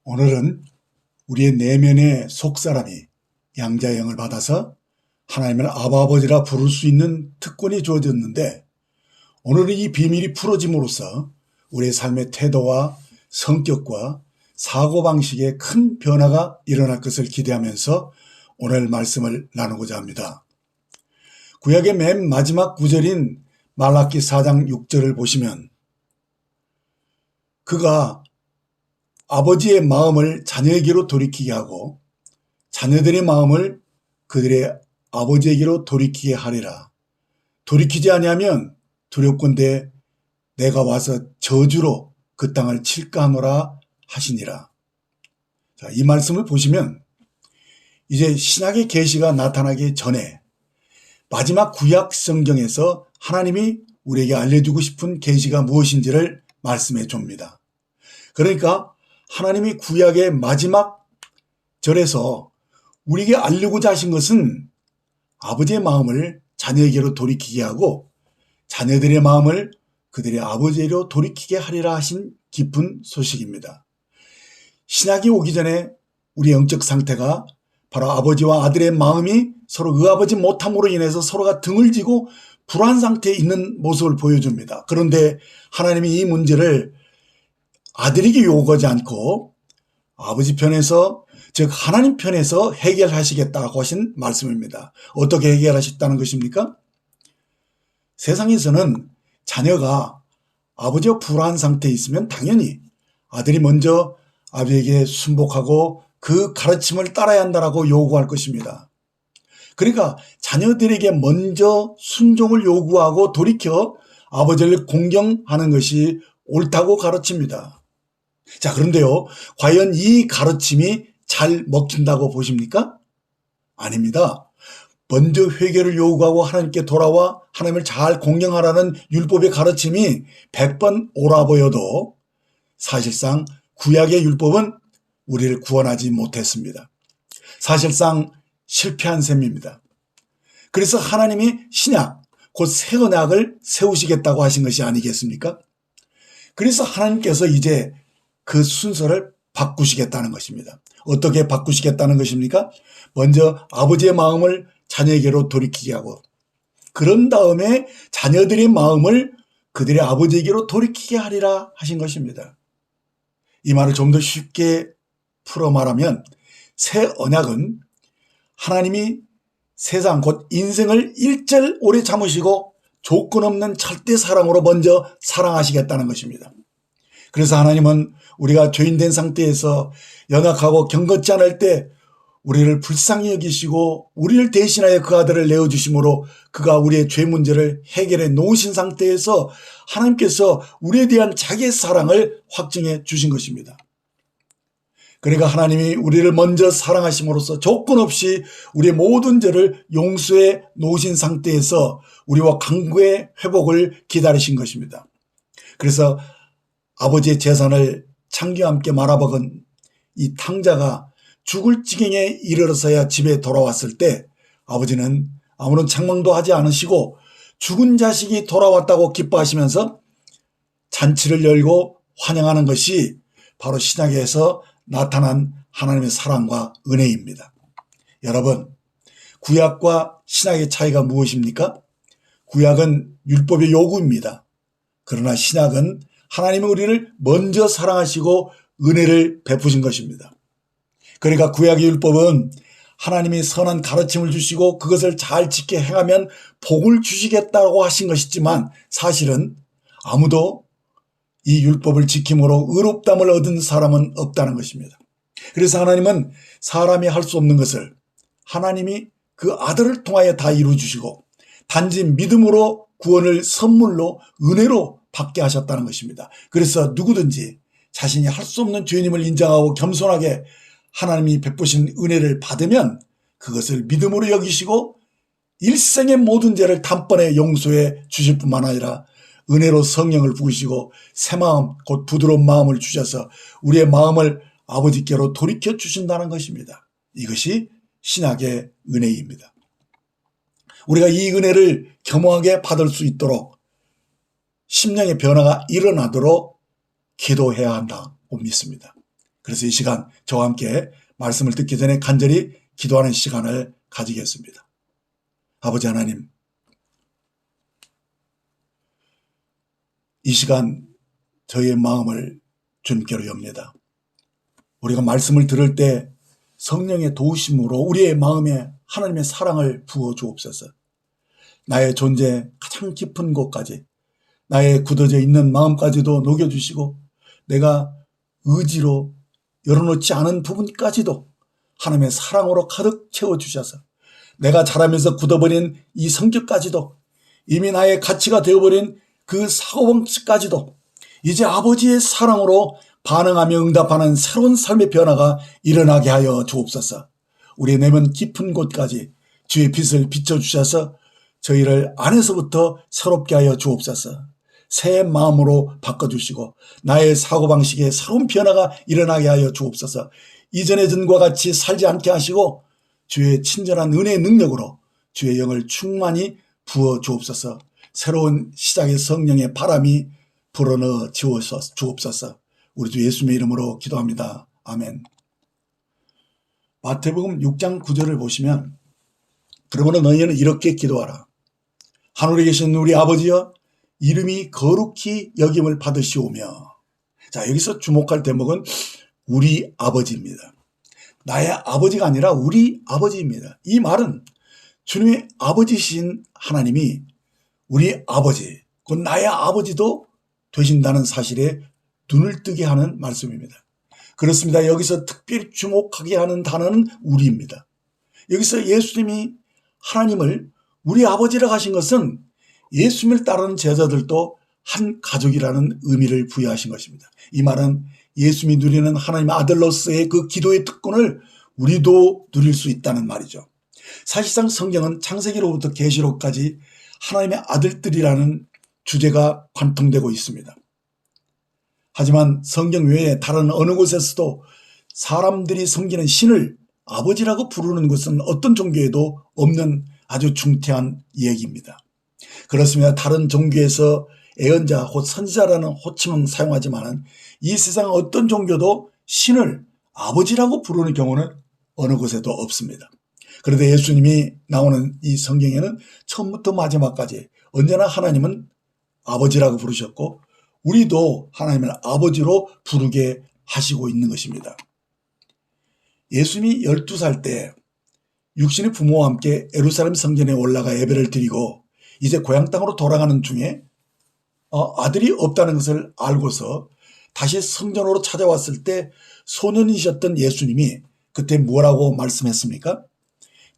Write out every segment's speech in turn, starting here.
오늘은 우리의 내면의 속사람이 양자형을 받아서 하나님을 아버지라 부를 수 있는 특권이 주어졌는데, 오늘은 이 비밀이 풀어짐으로써 우리의 삶의 태도와 성격과 사고방식에 큰 변화가 일어날 것을 기대하면서 오늘 말씀을 나누고자 합니다. 구약의 맨 마지막 구절인 말라기 4장 6절을 보시면, 그가 아버지의 마음을 자녀에게로 돌이키게 하고 자녀들의 마음을 그들의 아버지에게로 돌이키게 하리라. 돌이키지 아니하면 두렵건대 내가 와서 저주로 그 땅을 칠까 하노라 하시니라. 자, 이 말씀을 보시면 이제 신약의 계시가 나타나기 전에 마지막 구약 성경에서 하나님이 우리에게 알려주고 싶은 계시가 무엇인지를 말씀해 줍니다. 그러니까 하나님이 구약의 마지막 절에서 우리에게 알려고자 하신 것은 아버지의 마음을 자녀에게로 돌이키게 하고 자녀들의 마음을 그들의 아버지에게로 돌이키게 하리라 하신 깊은 소식입니다. 신약이 오기 전에 우리 영적 상태가 바로 아버지와 아들의 마음이 서로 의아버지 못함으로 인해서 서로가 등을 지고 불안 상태에 있는 모습을 보여줍니다. 그런데 하나님이 이 문제를 아들에게 요구하지 않고 아버지 편에서, 즉 하나님 편에서 해결하시겠다고 하신 말씀입니다. 어떻게 해결하셨다는 것입니까? 세상에서는 자녀가 아버지와 불안 상태에 있으면 당연히 아들이 먼저 아버지에게 순복하고 그 가르침을 따라야 한다고 요구할 것입니다. 그러니까 자녀들에게 먼저 순종을 요구하고 돌이켜 아버지를 공경하는 것이 옳다고 가르칩니다. 자, 그런데요, 과연 이 가르침이 잘 먹힌다고 보십니까? 아닙니다. 먼저 회개를 요구하고 하나님께 돌아와 하나님을 잘 공경하라는 율법의 가르침이 100번 옳아 보여도 사실상 구약의 율법은 우리를 구원하지 못했습니다. 사실상 실패한 셈입니다. 그래서 하나님이 신약, 곧 새 언약을 세우시겠다고 하신 것이 아니겠습니까? 그래서 하나님께서 이제 그 순서를 바꾸시겠다는 것입니다. 어떻게 바꾸시겠다는 것입니까? 먼저 아버지의 마음을 자녀에게로 돌이키게 하고, 그런 다음에 자녀들의 마음을 그들의 아버지에게로 돌이키게 하리라 하신 것입니다. 이 말을 좀 더 쉽게 풀어 말하면, 새 언약은 하나님이 세상 곧 인생을 일절 오래 참으시고 조건 없는 절대 사랑으로 먼저 사랑하시겠다는 것입니다. 그래서 하나님은 우리가 죄인된 상태에서 연약하고 경건치 않을 때 우리를 불쌍히 여기시고 우리를 대신하여 그 아들을 내어주심으로 그가 우리의 죄 문제를 해결해 놓으신 상태에서 하나님께서 우리에 대한 자기의 사랑을 확증해 주신 것입니다. 그러니까 하나님이 우리를 먼저 사랑하심으로써 조건 없이 우리의 모든 죄를 용서해 놓으신 상태에서 우리와 강구의 회복을 기다리신 것입니다. 그래서 아버지의 재산을 창기와 함께 말아먹은 이 탕자가 죽을 지경에 이르러서야 집에 돌아왔을 때 아버지는 아무런 책망도 하지 않으시고 죽은 자식이 돌아왔다고 기뻐하시면서 잔치를 열고 환영하는 것이 바로 신약에서 나타난 하나님의 사랑과 은혜입니다. 여러분, 구약과 신약의 차이가 무엇입니까? 구약은 율법의 요구입니다. 그러나 신약은 하나님이 우리를 먼저 사랑하시고 은혜를 베푸신 것입니다. 그러니까 구약의 율법은 하나님이 선한 가르침을 주시고 그것을 잘 지켜 행하면 복을 주시겠다고 하신 것이지만 사실은 아무도 이 율법을 지킴으로 의롭담을 얻은 사람은 없다는 것입니다. 그래서 하나님은 사람이 할 수 없는 것을 하나님이 그 아들을 통하여 다 이루어주시고 단지 믿음으로 구원을 선물로 은혜로 받게 하셨다는 것입니다. 그래서 누구든지 자신이 할 수 없는 죄인임을 인정하고 겸손하게 하나님이 베푸신 은혜를 받으면 그것을 믿음으로 여기시고 일생의 모든 죄를 단번에 용서해 주실 뿐만 아니라 은혜로 성령을 부으시고 새 마음, 곧 부드러운 마음을 주셔서 우리의 마음을 아버지께로 돌이켜 주신다는 것입니다. 이것이 신약의 은혜입니다. 우리가 이 은혜를 겸허하게 받을 수 있도록 심령의 변화가 일어나도록 기도해야 한다고 믿습니다. 그래서 이 시간 저와 함께 말씀을 듣기 전에 간절히 기도하는 시간을 가지겠습니다. 아버지 하나님, 이 시간 저희의 마음을 주님께로 엽니다. 우리가 말씀을 들을 때 성령의 도우심으로 우리의 마음에 하나님의 사랑을 부어 주옵소서. 나의 존재 가장 깊은 곳까지, 나의 굳어져 있는 마음까지도 녹여주시고, 내가 의지로 열어놓지 않은 부분까지도 하나님의 사랑으로 가득 채워주셔서, 내가 자라면서 굳어버린 이 성격까지도, 이미 나의 가치가 되어버린 그 사고방식까지도 이제 아버지의 사랑으로 반응하며 응답하는 새로운 삶의 변화가 일어나게 하여 주옵소서. 우리의 내면 깊은 곳까지 주의 빛을 비춰주셔서 저희를 안에서부터 새롭게 하여 주옵소서. 새 마음으로 바꿔주시고 나의 사고방식에 새로운 변화가 일어나게 하여 주옵소서. 이전의 전과 같이 살지 않게 하시고 주의 친절한 은혜의 능력으로 주의 영을 충만히 부어 주옵소서. 새로운 시작의 성령의 바람이 불어넣어 주옵소서. 우리 주 예수님의 이름으로 기도합니다. 아멘. 마태복음 6장 9절을 보시면, 그러므로 너희는 이렇게 기도하라. 하늘에 계신 우리 아버지여, 이름이 거룩히 여김을 받으시오며. 자, 여기서 주목할 대목은 우리 아버지입니다. 나의 아버지가 아니라 우리 아버지입니다. 이 말은 주님의 아버지신 하나님이 우리 아버지, 곧 나의 아버지도 되신다는 사실에 눈을 뜨게 하는 말씀입니다. 그렇습니다. 여기서 특별히 주목하게 하는 단어는 우리입니다. 여기서 예수님이 하나님을 우리 아버지라고 하신 것은 예수님을 따르는 제자들도 한 가족이라는 의미를 부여하신 것입니다. 이 말은 예수님이 누리는 하나님의 아들로서의 그 기도의 특권을 우리도 누릴 수 있다는 말이죠. 사실상 성경은 창세기로부터 계시록까지 하나님의 아들들이라는 주제가 관통되고 있습니다. 하지만 성경 외에 다른 어느 곳에서도 사람들이 섬기는 신을 아버지라고 부르는 것은 어떤 종교에도 없는 아주 중대한 이야기입니다. 그렇습니다. 다른 종교에서 애언자 곧 선지자라는 호칭은 사용하지만 이 세상 어떤 종교도 신을 아버지라고 부르는 경우는 어느 곳에도 없습니다. 그런데 예수님이 나오는 이 성경에는 처음부터 마지막까지 언제나 하나님은 아버지라고 부르셨고 우리도 하나님을 아버지로 부르게 하시고 있는 것입니다. 예수님이 12살 때 육신의 부모와 함께 예루살렘 성전에 올라가 예배를 드리고 이제 고향 땅으로 돌아가는 중에 아들이 없다는 것을 알고서 다시 성전으로 찾아왔을 때 소년이셨던 예수님이 그때 뭐라고 말씀했습니까?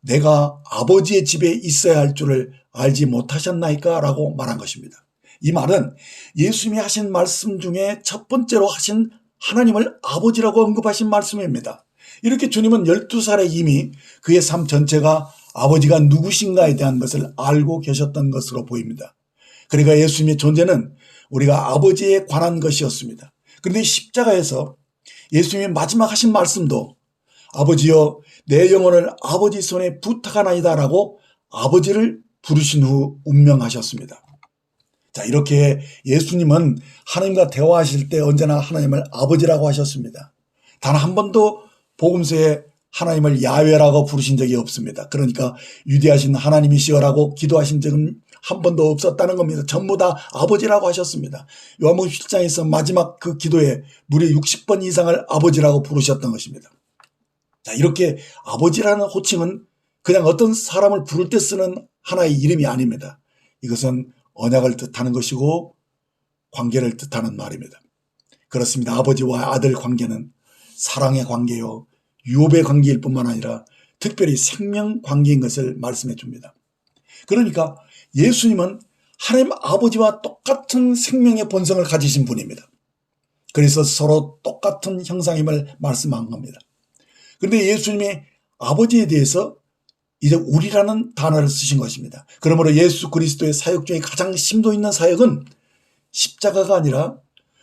내가 아버지의 집에 있어야 할 줄을 알지 못하셨나이까? 라고 말한 것입니다. 이 말은 예수님이 하신 말씀 중에 첫 번째로 하신 하나님을 아버지라고 언급하신 말씀입니다. 이렇게 주님은 12살에 이미 그의 삶 전체가 아버지가 누구신가에 대한 것을 알고 계셨던 것으로 보입니다. 그러니까 예수님의 존재는 우리가 아버지에 관한 것이었습니다. 그런데 십자가에서 예수님이 마지막 하신 말씀도 아버지여 내 영혼을 아버지 손에 부탁하나이다 라고 아버지를 부르신 후 운명하셨습니다. 자, 이렇게 예수님은 하나님과 대화하실 때 언제나 하나님을 아버지라고 하셨습니다. 단 한 번도 복음서에 하나님을 야훼라고 부르신 적이 없습니다. 그러니까 위대하신 하나님이시여라고 기도하신 적은 한 번도 없었다는 겁니다. 전부 다 아버지라고 하셨습니다. 요한복음 7장에서 마지막 그 기도에 무려 60번 이상을 아버지라고 부르셨던 것입니다. 자, 이렇게 아버지라는 호칭은 그냥 어떤 사람을 부를 때 쓰는 하나의 이름이 아닙니다. 이것은 언약을 뜻하는 것이고 관계를 뜻하는 말입니다. 그렇습니다. 아버지와 아들 관계는 사랑의 관계요, 유업의 관계일 뿐만 아니라 특별히 생명 관계인 것을 말씀해 줍니다. 그러니까 예수님은 하나님 아버지와 똑같은 생명의 본성을 가지신 분입니다. 그래서 서로 똑같은 형상임을 말씀한 겁니다. 그런데 예수님이 아버지에 대해서 이제 우리라는 단어를 쓰신 것입니다. 그러므로 예수 그리스도의 사역 중에 가장 심도 있는 사역은 십자가가 아니라,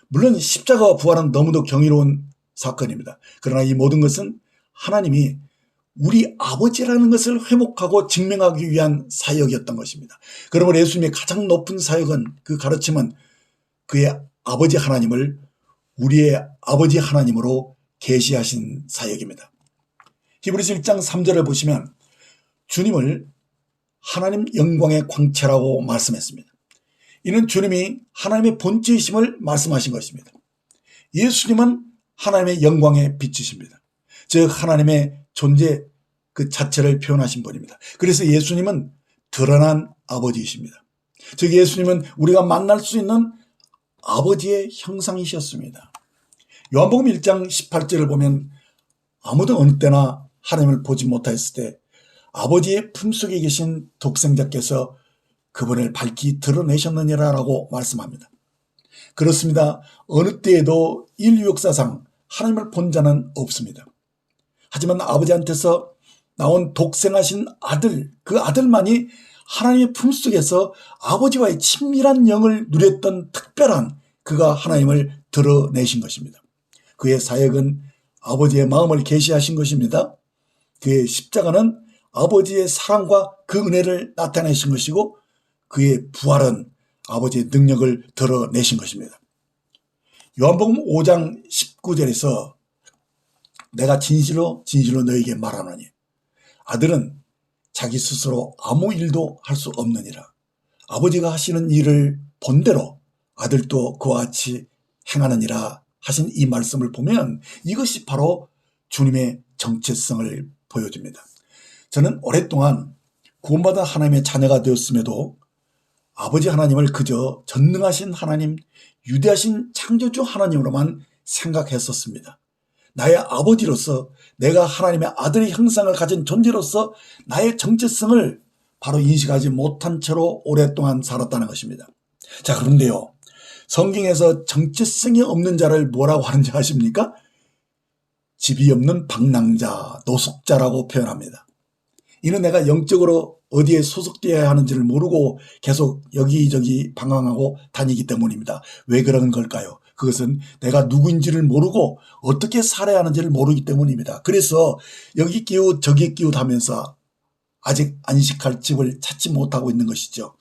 물론 십자가와 부활은 너무도 경이로운 사건입니다. 그러나 이 모든 것은 하나님이 우리 아버지라는 것을 회복하고 증명하기 위한 사역이었던 것입니다. 그러므로 예수님의 가장 높은 사역은, 그 가르침은 그의 아버지 하나님을 우리의 아버지 하나님으로 계시하신 사역입니다. 히브리서 1장 3절을 보시면 주님을 하나님 영광의 광채라고 말씀했습니다. 이는 주님이 하나님의 본체이심을 말씀하신 것입니다. 예수님은 하나님의 영광의 빛이십니다. 즉 하나님의 존재 그 자체를 표현하신 분입니다. 그래서 예수님은 드러난 아버지이십니다. 즉 예수님은 우리가 만날 수 있는 아버지의 형상이셨습니다. 요한복음 1장 18절을 보면 아무도 어느 때나 하나님을 보지 못하였을 때 아버지의 품속에 계신 독생자께서 그분을 밝히 드러내셨느니라라고 말씀합니다. 그렇습니다. 어느 때에도 인류 역사상 하나님을 본 자는 없습니다. 하지만 아버지한테서 나온 독생하신 아들, 그 아들만이 하나님의 품속에서 아버지와의 친밀한 영을 누렸던 특별한 그가 하나님을 드러내신 것입니다. 그의 사역은 아버지의 마음을 계시하신 것입니다. 그의 십자가는 아버지의 사랑과 그 은혜를 나타내신 것이고 그의 부활은 아버지의 능력을 드러내신 것입니다. 요한복음 5장 19절에서 내가 진실로 진실로 너에게 말하노니 아들은 자기 스스로 아무 일도 할 수 없느니라. 아버지가 하시는 일을 본대로 아들도 그와 같이 행하느니라 하신 이 말씀을 보면 이것이 바로 주님의 정체성을 보여줍니다. 저는 오랫동안 구원받은 하나님의 자녀가 되었음에도 아버지 하나님을 그저 전능하신 하나님, 위대하신 창조주 하나님으로만 생각했었습니다. 나의 아버지로서 내가 하나님의 아들의 형상을 가진 존재로서 나의 정체성을 바로 인식하지 못한 채로 오랫동안 살았다는 것입니다. 자, 그런데요. 성경에서 정체성이 없는 자를 뭐라고 하는지 아십니까? 집이 없는 방랑자, 노숙자라고 표현합니다. 이는 내가 영적으로 어디에 소속되어야 하는지를 모르고 계속 여기저기 방황하고 다니기 때문입니다. 왜 그런 걸까요? 그것은 내가 누구인지를 모르고 어떻게 살아야 하는지를 모르기 때문입니다. 그래서 여기 끼우 저기 끼우 하면서 아직 안식할 집을 찾지 못하고 있는 것이죠.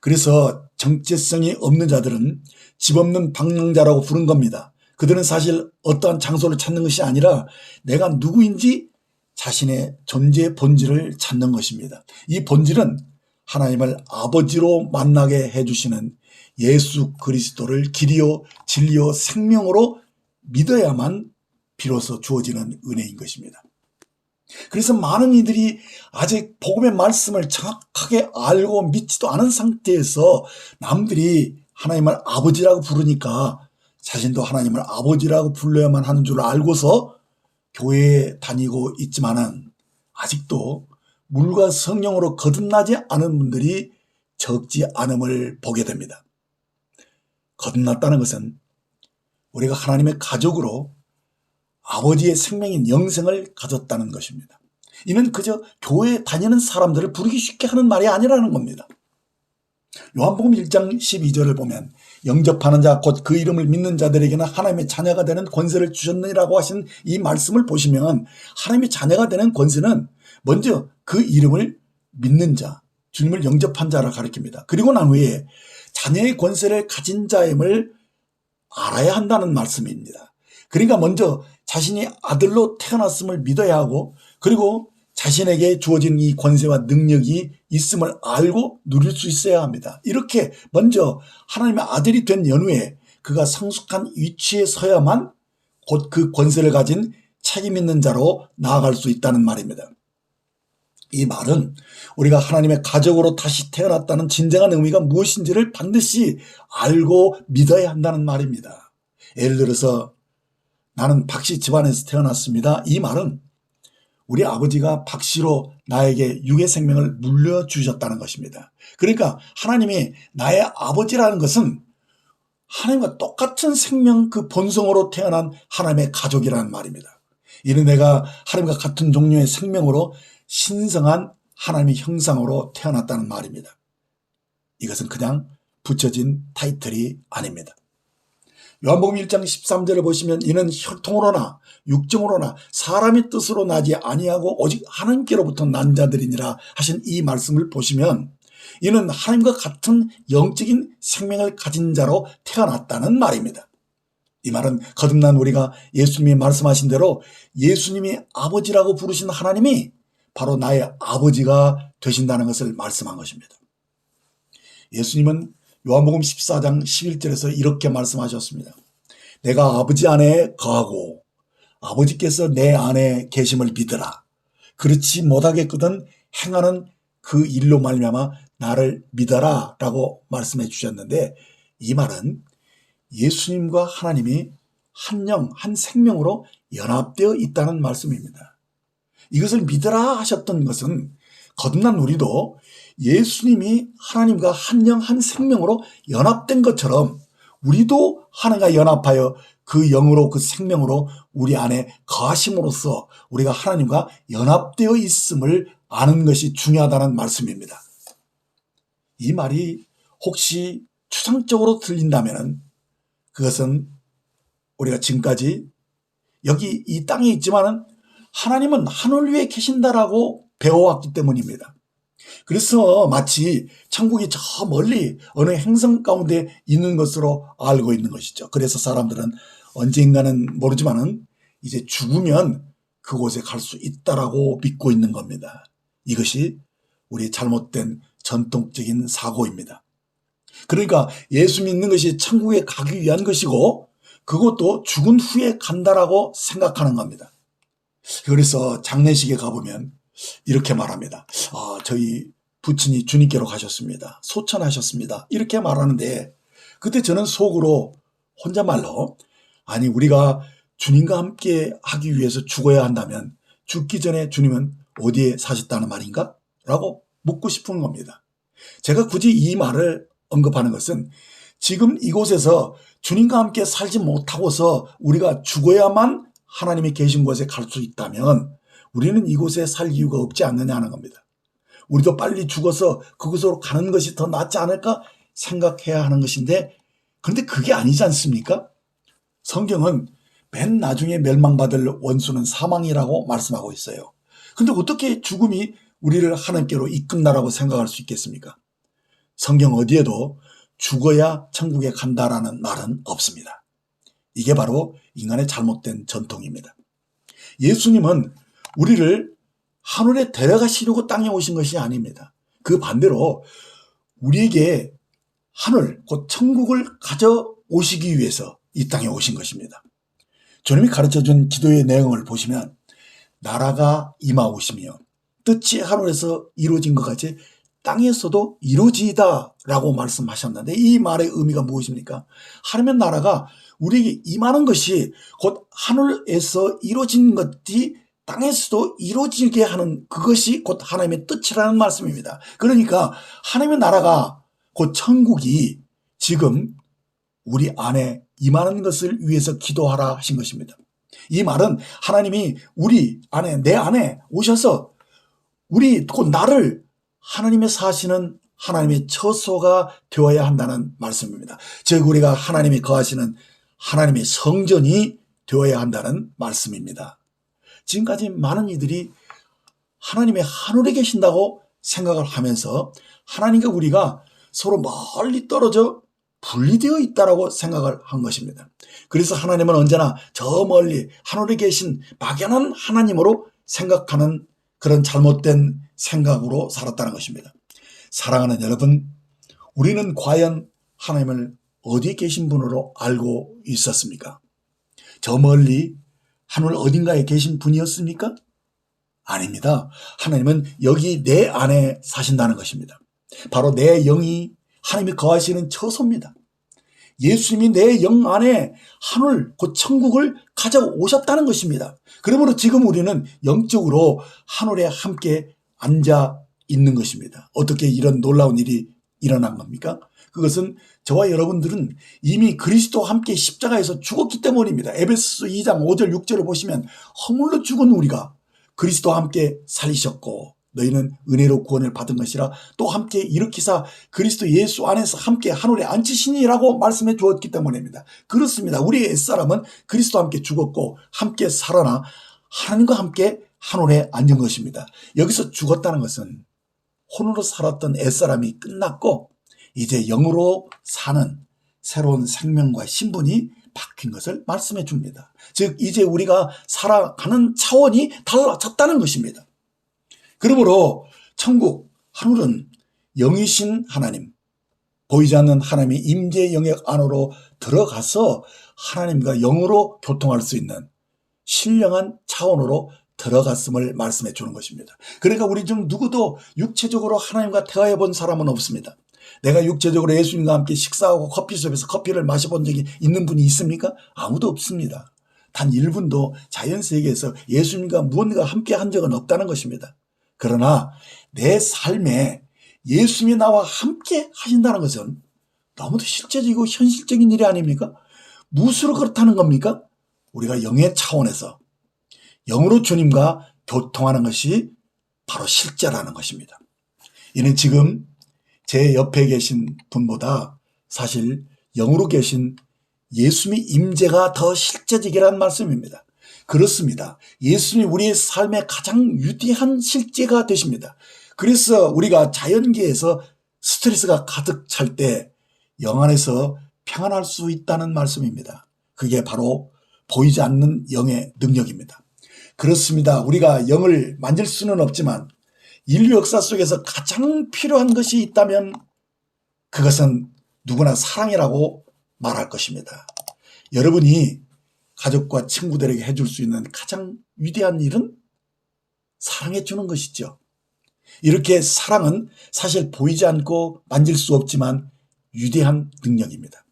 그래서 정체성이 없는 자들은 집 없는 방랑자라고 부른 겁니다. 그들은 사실 어떠한 장소를 찾는 것이 아니라 내가 누구인지 자신의 존재의 본질을 찾는 것입니다. 이 본질은 하나님을 아버지로 만나게 해주시는 예수 그리스도를 길이요 진리요 생명으로 믿어야만 비로소 주어지는 은혜인 것입니다. 그래서 많은 이들이 아직 복음의 말씀을 정확하게 알고 믿지도 않은 상태에서 남들이 하나님을 아버지라고 부르니까 자신도 하나님을 아버지라고 불러야만 하는 줄 알고서 교회에 다니고 있지만은 아직도 물과 성령으로 거듭나지 않은 분들이 적지 않음을 보게 됩니다. 거듭났다는 것은 우리가 하나님의 가족으로 아버지의 생명인 영생을 가졌다는 것입니다. 이는 그저 교회에 다니는 사람들을 부르기 쉽게 하는 말이 아니라는 겁니다. 요한복음 1장 12절을 보면 영접하는 자 곧 그 이름을 믿는 자들에게는 하나님의 자녀가 되는 권세를 주셨느니라고 하신 이 말씀을 보시면 하나님의 자녀가 되는 권세는 먼저 그 이름을 믿는 자, 주님을 영접한 자를 가리킵니다. 그리고 난 후에 자녀의 권세를 가진 자임을 알아야 한다는 말씀입니다. 그러니까 먼저 자신이 아들로 태어났음을 믿어야 하고 그리고 자신에게 주어진 이 권세와 능력이 있음을 알고 누릴 수 있어야 합니다. 이렇게 먼저 하나님의 아들이 된 연후에 그가 성숙한 위치에 서야만 곧 그 권세를 가진 책임 있는 자로 나아갈 수 있다는 말입니다. 이 말은 우리가 하나님의 가족으로 다시 태어났다는 진정한 의미가 무엇인지를 반드시 알고 믿어야 한다는 말입니다. 예를 들어서 나는 박씨 집안에서 태어났습니다. 이 말은 우리 아버지가 박씨로 나에게 육의 생명을 물려주셨다는 것입니다. 그러니까 하나님이 나의 아버지라는 것은 하나님과 똑같은 생명 그 본성으로 태어난 하나님의 가족이라는 말입니다. 이는 내가 하나님과 같은 종류의 생명으로 신성한 하나님의 형상으로 태어났다는 말입니다. 이것은 그냥 붙여진 타이틀이 아닙니다. 요한복음 1장 13절을 보시면 이는 혈통으로나 육정으로나 사람의 뜻으로 나지 아니하고 오직 하나님께로부터 난 자들이니라 하신 이 말씀을 보시면 이는 하나님과 같은 영적인 생명을 가진 자로 태어났다는 말입니다. 이 말은 거듭난 우리가 예수님이 말씀하신 대로 예수님이 아버지라고 부르신 하나님이 바로 나의 아버지가 되신다는 것을 말씀한 것입니다. 예수님은 요한복음 14장 11절에서 이렇게 말씀하셨습니다. 내가 아버지 안에 거하고 아버지께서 내 안에 계심을 믿으라. 그렇지 못하겠거든 행하는 그 일로 말미암아 나를 믿어라 라고 말씀해 주셨는데, 이 말은 예수님과 하나님이 한 영, 한 생명으로 연합되어 있다는 말씀입니다. 이것을 믿으라 하셨던 것은 거듭난 우리도 예수님이 하나님과 한 영, 한 생명으로 연합된 것처럼 우리도 하나님과 연합하여 그 영으로, 그 생명으로 우리 안에 거하심으로써 우리가 하나님과 연합되어 있음을 아는 것이 중요하다는 말씀입니다. 이 말이 혹시 추상적으로 들린다면 그것은 우리가 지금까지 여기 이 땅에 있지만은 하나님은 하늘 위에 계신다라고 배워왔기 때문입니다. 그래서 마치 천국이 저 멀리 어느 행성 가운데 있는 것으로 알고 있는 것이죠. 그래서 사람들은 언젠가는 모르지만은 이제 죽으면 그곳에 갈 수 있다라고 믿고 있는 겁니다. 이것이 우리의 잘못된 전통적인 사고입니다. 그러니까 예수 믿는 것이 천국에 가기 위한 것이고 그것도 죽은 후에 간다라고 생각하는 겁니다. 그래서 장례식에 가보면 이렇게 말합니다. 저희 부친이 주님께로 가셨습니다. 소천하셨습니다. 이렇게 말하는데 그때 저는 속으로 혼잣말로 아니 우리가 주님과 함께 하기 위해서 죽어야 한다면 죽기 전에 주님은 어디에 사셨다는 말인가? 라고 묻고 싶은 겁니다. 제가 굳이 이 말을 언급하는 것은 지금 이곳에서 주님과 함께 살지 못하고서 우리가 죽어야만 하나님이 계신 곳에 갈 수 있다면 우리는 이곳에 살 이유가 없지 않느냐는 겁니다. 우리도 빨리 죽어서 그곳으로 가는 것이 더 낫지 않을까 생각해야 하는 것인데, 그런데 그게 아니지 않습니까? 성경은 맨 나중에 멸망받을 원수는 사망이라고 말씀하고 있어요. 그런데 어떻게 죽음이 우리를 하나님께로 이끈다라고 생각할 수 있겠습니까? 성경 어디에도 죽어야 천국에 간다라는 말은 없습니다. 이게 바로 인간의 잘못된 전통입니다. 예수님은 우리를 하늘에 데려가시려고 땅에 오신 것이 아닙니다. 그 반대로 우리에게 하늘, 곧 천국을 가져오시기 위해서 이 땅에 오신 것입니다. 주님이 가르쳐준 기도의 내용을 보시면 나라가 임하오시며 뜻이 하늘에서 이루어진 것 같이 땅에서도 이루어지이다 라고 말씀하셨는데, 이 말의 의미가 무엇입니까? 하나님의 나라가 우리에게 임하는 것이 곧 하늘에서 이루어진 것이 땅에서도 이루어지게 하는 그것이 곧 하나님의 뜻이라는 말씀입니다. 그러니까 하나님의 나라가 곧 천국이 지금 우리 안에 임하는 것을 위해서 기도하라 하신 것입니다. 이 말은 하나님이 우리 안에, 내 안에 오셔서 우리 곧 나를 하나님의 사시는 하나님의 처소가 되어야 한다는 말씀입니다. 즉 우리가 하나님이 거하시는 하나님의 성전이 되어야 한다는 말씀입니다. 지금까지 많은 이들이 하나님의 하늘에 계신다고 생각을 하면서 하나님과 우리가 서로 멀리 떨어져 분리되어 있다고 생각을 한 것입니다. 그래서 하나님은 언제나 저 멀리 하늘에 계신 막연한 하나님으로 생각하는 그런 잘못된 생각으로 살았다는 것입니다. 사랑하는 여러분, 우리는 과연 하나님을 어디에 계신 분으로 알고 있었습니까? 저 멀리 하늘 어딘가에 계신 분이었습니까? 아닙니다. 하나님은 여기 내 안에 사신다는 것입니다. 바로 내 영이 하나님이 거하시는 처소입니다. 예수님이 내 영 안에 하늘, 곧 천국을 가져오셨다는 것입니다. 그러므로 지금 우리는 영적으로 하늘에 함께 앉아 있는 것입니다. 어떻게 이런 놀라운 일이 일어난 겁니까? 그것은 저와 여러분들은 이미 그리스도와 함께 십자가에서 죽었기 때문입니다. 에베소서 2장 5절 6절을 보시면 허물로 죽은 우리가 그리스도와 함께 살리셨고 너희는 은혜로 구원을 받은 것이라 또 함께 일으키사 그리스도 예수 안에서 함께 하늘에 앉히시니라고 말씀해 주었기 때문입니다. 그렇습니다. 우리의 옛사람은 그리스도와 함께 죽었고 함께 살아나 하나님과 함께 하늘에 앉은 것입니다. 여기서 죽었다는 것은 혼으로 살았던 옛사람이 끝났고 이제 영으로 사는 새로운 생명과 신분이 바뀐 것을 말씀해 줍니다. 즉 이제 우리가 살아가는 차원이 달라졌다는 것입니다. 그러므로 천국 하늘은 영이신 하나님, 보이지 않는 하나님의 임재 영역 안으로 들어가서 하나님과 영으로 교통할 수 있는 신령한 차원으로 들어갔음을 말씀해 주는 것입니다. 그러니까 우리 중 누구도 육체적으로 하나님과 대화해 본 사람은 없습니다. 내가 육체적으로 예수님과 함께 식사하고 커피숍에서 커피를 마셔본 적이 있는 분이 있습니까? 아무도 없습니다. 단 1분도 자연세계에서 예수님과 무언가 함께 한 적은 없다는 것입니다. 그러나 내 삶에 예수님이 나와 함께 하신다는 것은 너무도 실제적이고 현실적인 일이 아닙니까? 무엇으로 그렇다는 겁니까? 우리가 영의 차원에서 영으로 주님과 교통하는 것이 바로 실제라는 것입니다. 이는 지금 제 옆에 계신 분보다 사실 영으로 계신 예수님의 임재가 더 실제적이라는 말씀입니다. 그렇습니다. 예수님이 우리의 삶의 가장 위대한 실제가 되십니다. 그래서 우리가 자연계에서 스트레스가 가득 찰 때 영 안에서 평안할 수 있다는 말씀입니다. 그게 바로 보이지 않는 영의 능력입니다. 그렇습니다. 우리가 영을 만질 수는 없지만 인류 역사 속에서 가장 필요한 것이 있다면 그것은 누구나 사랑이라고 말할 것입니다. 여러분이 가족과 친구들에게 해줄 수 있는 가장 위대한 일은 사랑해 주는 것이죠. 이렇게 사랑은 사실 보이지 않고 만질 수 없지만 위대한 능력입니다.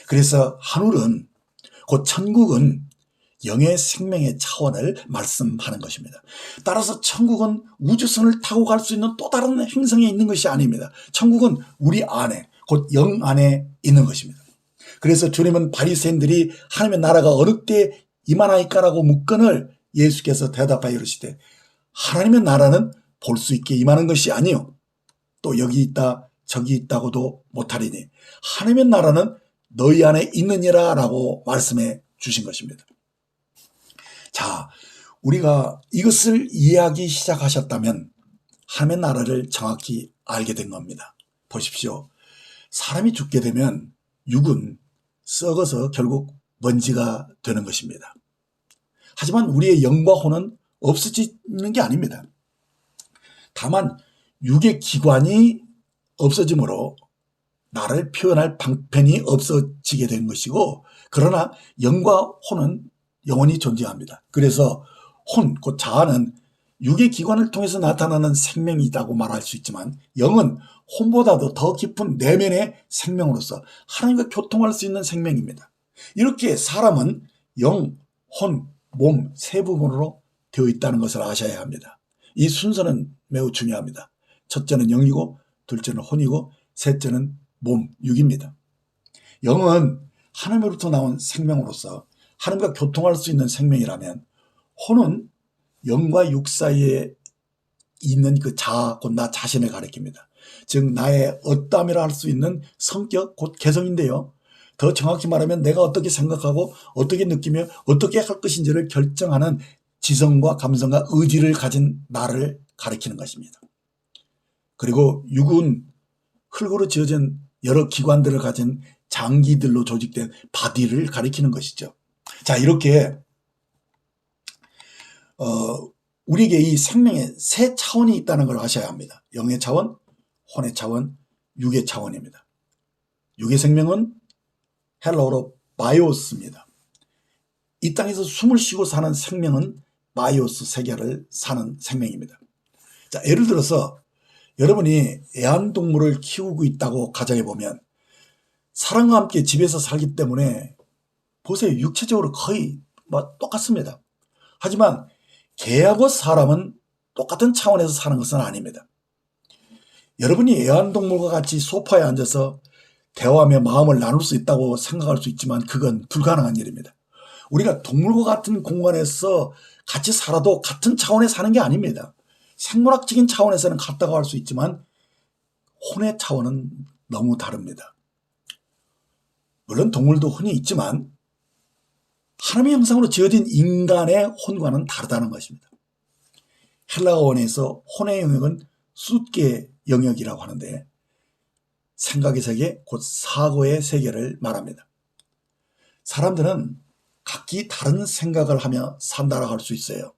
그래서 하늘은, 곧 천국은 영의 생명의 차원을 말씀하는 것입니다. 따라서 천국은 우주선을 타고 갈 수 있는 또 다른 행성에 있는 것이 아닙니다. 천국은 우리 안에, 곧 영 안에 있는 것입니다. 그래서 주님은 바리새인들이 하나님의 나라가 어느 때 임하나이까라고 묻거늘 예수께서 대답하여 이르시되 하나님의 나라는 볼 수 있게 임하는 것이 아니요 또 여기 있다 저기 있다고도 못하리니 하나님의 나라는 너희 안에 있느니라 라고 말씀해 주신 것입니다. 자, 우리가 이것을 이해하기 시작하셨다면 하나님의 나라를 정확히 알게 된 겁니다. 보십시오. 사람이 죽게 되면 육은 썩어서 결국 먼지가 되는 것입니다. 하지만 우리의 영과 혼은 없어지는 게 아닙니다. 다만 육의 기관이 없어짐으로 나를 표현할 방편이 없어지게 된 것이고, 그러나 영과 혼은 영원히 존재합니다. 그래서 혼, 곧 자아는 육의 기관을 통해서 나타나는 생명이라고 말할 수 있지만 영은 혼보다도 더 깊은 내면의 생명으로서 하나님과 교통할 수 있는 생명입니다. 이렇게 사람은 영, 혼, 몸 세 부분으로 되어 있다는 것을 아셔야 합니다. 이 순서는 매우 중요합니다. 첫째는 영이고 둘째는 혼이고 셋째는 몸, 육입니다. 영은 하나님으로부터 나온 생명으로서 하나님과 교통할 수 있는 생명이라면 혼은 영과 육 사이에 있는 그 자아, 곧 나 자신을 가리킵니다. 즉 나의 어떠함이라 할 수 있는 성격, 곧 개성인데요. 더 정확히 말하면 내가 어떻게 생각하고 어떻게 느끼며 어떻게 할 것인지를 결정하는 지성과 감성과 의지를 가진 나를 가리키는 것입니다. 그리고 육은 흙으로 지어진 여러 기관들을 가진 장기들로 조직된 바디를 가리키는 것이죠. 자, 이렇게 우리에게 이 생명의 세 차원이 있다는 걸 아셔야 합니다. 영의 차원, 혼의 차원, 육의 차원입니다. 육의 생명은 헬라어로 바이오스입니다. 이 땅에서 숨을 쉬고 사는 생명은 바이오스 세계를 사는 생명입니다. 자, 예를 들어서 여러분이 애완동물을 키우고 있다고 가정해보면 사람과 함께 집에서 살기 때문에 보세요. 육체적으로 거의 똑같습니다. 하지만 개하고 사람은 똑같은 차원에서 사는 것은 아닙니다. 여러분이 애완동물과 같이 소파에 앉아서 대화하며 마음을 나눌 수 있다고 생각할 수 있지만 그건 불가능한 일입니다. 우리가 동물과 같은 공간에서 같이 살아도 같은 차원에 사는 게 아닙니다. 생물학적인 차원에서는 같다고 할 수 있지만 혼의 차원은 너무 다릅니다. 물론 동물도 혼이 있지만 하나님의 형상으로 지어진 인간의 혼과는 다르다는 것입니다. 헬라어원에서 혼의 영역은 숫계 영역이라고 하는데 생각의 세계, 곧 사고의 세계를 말합니다. 사람들은 각기 다른 생각을 하며 산다라고 할 수 있어요.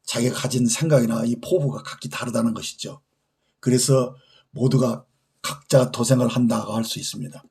자기가 가진 생각이나 이 포부가 각기 다르다는 것이죠. 그래서 모두가 각자 도생을 한다고 할 수 있습니다.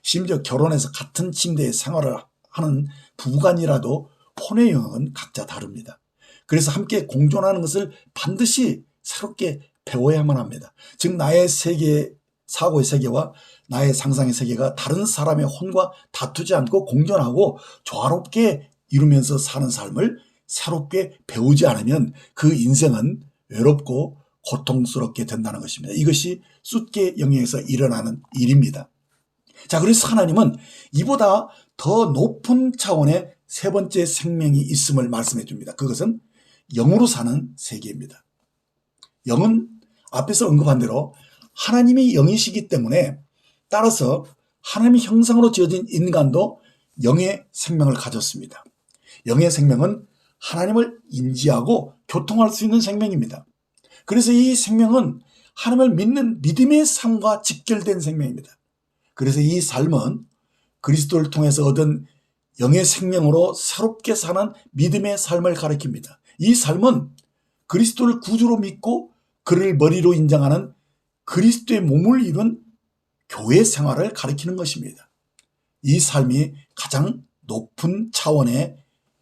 심지어 결혼해서 같은 침대에 생활을 하는 부부간이라도 혼의 영역은 각자 다릅니다. 그래서 함께 공존하는 것을 반드시 새롭게 배워야만 합니다. 즉 나의 세계, 사고의 세계와 나의 상상의 세계가 다른 사람의 혼과 다투지 않고 공존하고 조화롭게 이루면서 사는 삶을 새롭게 배우지 않으면 그 인생은 외롭고 고통스럽게 된다는 것입니다. 이것이 숫계 영역에서 일어나는 일입니다. 자, 그래서 하나님은 이보다 더 높은 차원의 세 번째 생명이 있음을 말씀해 줍니다. 그것은 영으로 사는 세계입니다. 영은 앞에서 언급한 대로 하나님이 영이시기 때문에 따라서 하나님의 형상으로 지어진 인간도 영의 생명을 가졌습니다. 영의 생명은 하나님을 인지하고 교통할 수 있는 생명입니다. 그래서 이 생명은 하나님을 믿는 믿음의 삶과 직결된 생명입니다. 그래서 이 삶은 그리스도를 통해서 얻은 영의 생명으로 새롭게 사는 믿음의 삶을 가리킵니다. 이 삶은 그리스도를 구주로 믿고 그를 머리로 인정하는 그리스도의 몸을 이룬 교회 생활을 가리키는 것입니다. 이 삶이 가장 높은 차원의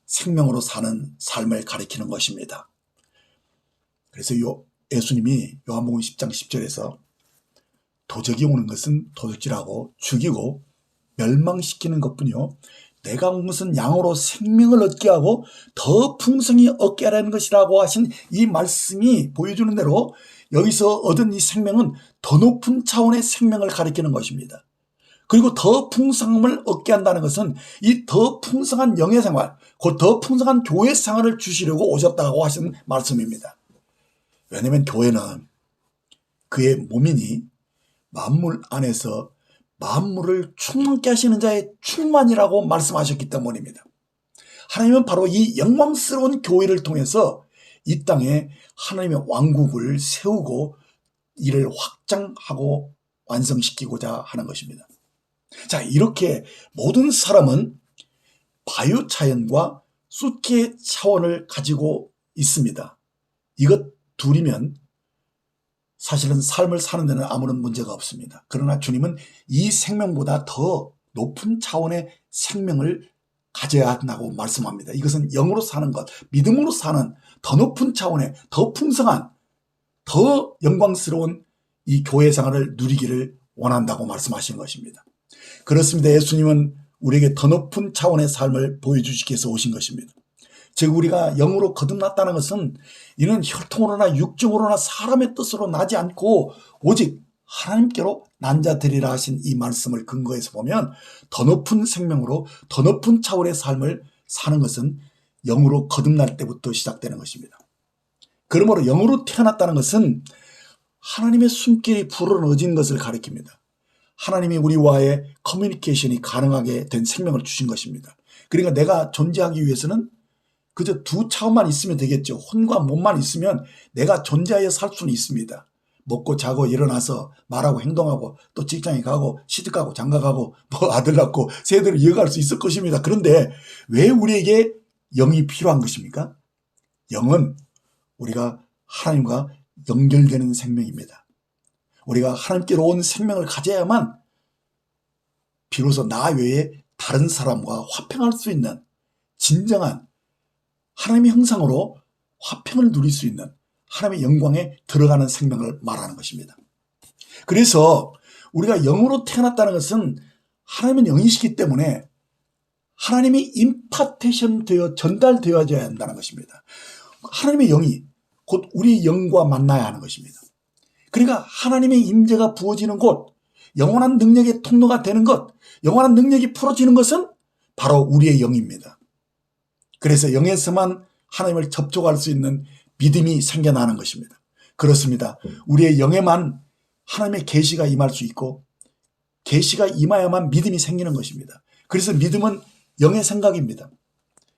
생명으로 사는 삶을 가리키는 것입니다. 그래서 예수님이 요한복음 10장 10절에서 도적이 오는 것은 도둑질하고 죽이고 멸망시키는 것뿐이요 내가 온 것은 양으로 생명을 얻게 하고 더 풍성히 얻게 하라는 것이라고 하신 이 말씀이 보여주는 대로 여기서 얻은 이 생명은 더 높은 차원의 생명을 가리키는 것입니다. 그리고 더 풍성함을 얻게 한다는 것은 이 더 풍성한 영의 생활, 곧 더 풍성한 교회 생활을 주시려고 오셨다고 하신 말씀입니다. 왜냐하면 교회는 그의 몸이니 만물 안에서 만물을 충만케 하시는 자의 충만이라고 말씀하셨기 때문입니다. 하나님은 바로 이 영광스러운 교회를 통해서 이 땅에 하나님의 왕국을 세우고 이를 확장하고 완성시키고자 하는 것입니다. 자, 이렇게 모든 사람은 바유차원과 숫계 차원을 가지고 있습니다. 이것 둘이면 사실은 삶을 사는 데는 아무런 문제가 없습니다. 그러나 주님은 이 생명보다 더 높은 차원의 생명을 가져야 한다고 말씀합니다. 이것은 영으로 사는 것, 믿음으로 사는 더 높은 차원의 더 풍성한, 더 영광스러운 이 교회 생활을 누리기를 원한다고 말씀하신 것입니다. 그렇습니다. 예수님은 우리에게 더 높은 차원의 삶을 보여주시기 위해서 오신 것입니다. 즉 우리가 영으로 거듭났다는 것은 이는 혈통으로나 육정으로나 사람의 뜻으로 나지 않고 오직 하나님께로 난 자들이라 하신 이 말씀을 근거해서 보면 더 높은 생명으로 더 높은 차원의 삶을 사는 것은 영으로 거듭날 때부터 시작되는 것입니다. 그러므로 영으로 태어났다는 것은 하나님의 손길이 불어넣어진 것을 가리킵니다. 하나님이 우리와의 커뮤니케이션이 가능하게 된 생명을 주신 것입니다. 그러니까 내가 존재하기 위해서는 그저 두 차원만 있으면 되겠죠. 혼과 몸만 있으면 내가 존재하여 살 수는 있습니다. 먹고 자고 일어나서 말하고 행동하고 또 직장에 가고 시집가고 장가가고 뭐 아들 낳고 세대를 이어갈 수 있을 것입니다. 그런데 왜 우리에게 영이 필요한 것입니까? 영은 우리가 하나님과 연결되는 생명입니다. 우리가 하나님께로 온 생명을 가져야만 비로소 나 외에 다른 사람과 화평할 수 있는 진정한 하나님의 형상으로 화평을 누릴 수 있는 하나님의 영광에 들어가는 생명을 말하는 것입니다. 그래서 우리가 영으로 태어났다는 것은 하나님은 영이시기 때문에 하나님이 임파테이션 되어 전달되어져야 한다는 것입니다. 하나님의 영이 곧 우리 영과 만나야 하는 것입니다. 그러니까 하나님의 임재가 부어지는 곳, 영원한 능력의 통로가 되는 것, 영원한 능력이 풀어지는 것은 바로 우리의 영입니다. 그래서 영에서만 하나님을 접촉할 수 있는 믿음이 생겨나는 것입니다. 그렇습니다. 우리의 영에만 하나님의 계시가 임할 수 있고 계시가 임하야만 믿음이 생기는 것입니다. 그래서 믿음은 영의 생각입니다.